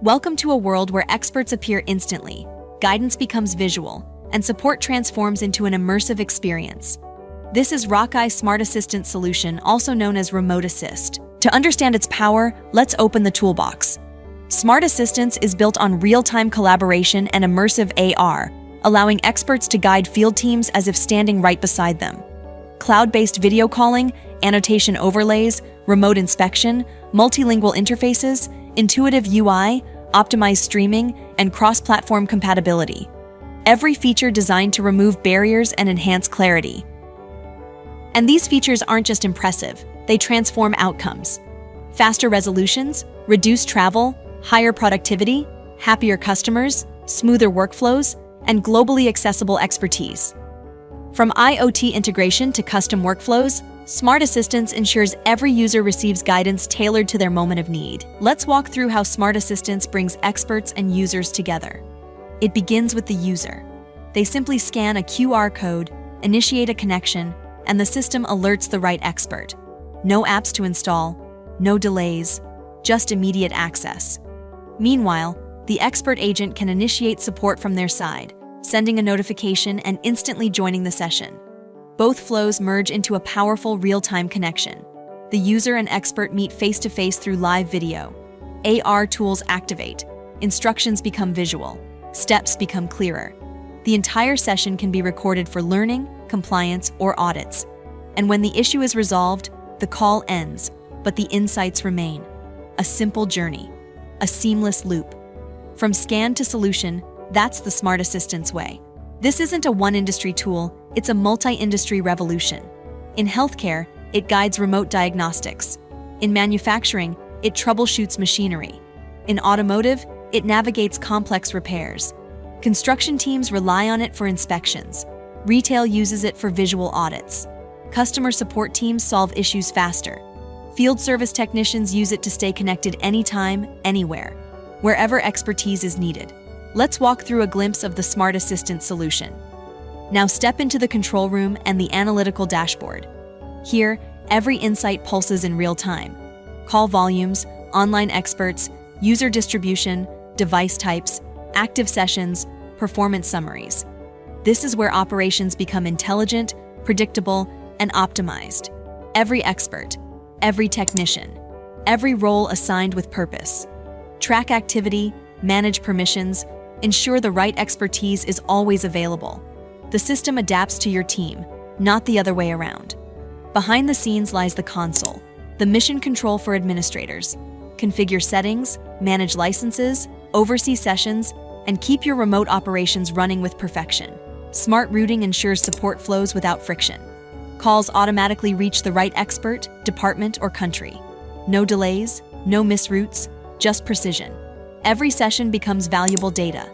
Welcome to a world where experts appear instantly, guidance becomes visual, and support transforms into an immersive experience. This is ROCKEYE Smart Assistant solution, also known as Remote Assist. To understand its power, let's open the toolbox. Smart Assistance is built on real-time collaboration and immersive AR, allowing experts to guide field teams as if standing right beside them. Cloud-based video calling, annotation overlays, remote inspection, multilingual interfaces, intuitive UI, optimized streaming, and cross-platform compatibility. Every feature designed to remove barriers and enhance clarity. And these features aren't just impressive, they transform outcomes. Faster resolutions, reduced travel, higher productivity, happier customers, smoother workflows, and globally accessible expertise. From IoT integration to custom workflows, Smart Assistance ensures every user receives guidance tailored to their moment of need. Let's walk through how Smart Assistance brings experts and users together. It begins with the user. They simply scan a QR code, initiate a connection, and the system alerts the right expert. No apps to install, no delays, just immediate access. Meanwhile, the expert agent can initiate support from their side, sending a notification and instantly joining the session. Both flows merge into a powerful real-time connection. The user and expert meet face-to-face through live video. AR tools activate, instructions become visual, steps become clearer. The entire session can be recorded for learning, compliance, or audits. And when the issue is resolved, the call ends, but the insights remain. A simple journey, a seamless loop. From scan to solution, that's the Smart Assistance way. This isn't a one-industry tool, it's a multi-industry revolution. In healthcare, it guides remote diagnostics. In manufacturing, it troubleshoots machinery. In automotive, it navigates complex repairs. Construction teams rely on it for inspections. Retail uses it for visual audits. Customer support teams solve issues faster. Field service technicians use it to stay connected anytime, anywhere, wherever expertise is needed. Let's walk through a glimpse of the Smart Assistant solution. Now step into the control room and the analytical dashboard. Here, every insight pulses in real time. Call volumes, online experts, user distribution, device types, active sessions, performance summaries. This is where operations become intelligent, predictable, and optimized. Every expert, every technician, every role assigned with purpose. Track activity, manage permissions, ensure the right expertise is always available. The system adapts to your team, not the other way around. Behind the scenes lies the console, the mission control for administrators. Configure settings, manage licenses, oversee sessions, and keep your remote operations running with perfection. Smart routing ensures support flows without friction. Calls automatically reach the right expert, department, or country. No delays, no misroutes, just precision. Every session becomes valuable data.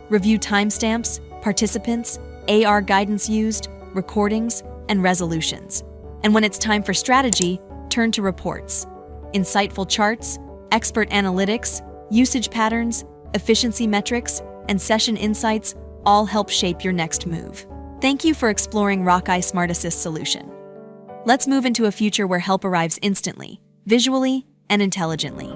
Review timestamps, participants, AR guidance used, recordings, and resolutions. And when it's time for strategy, turn to reports. Insightful charts, expert analytics, usage patterns, efficiency metrics, and session insights all help shape your next move. Thank you for exploring ROCKEYE Smart Assist solution. Let's move into a future where help arrives instantly, visually, and intelligently.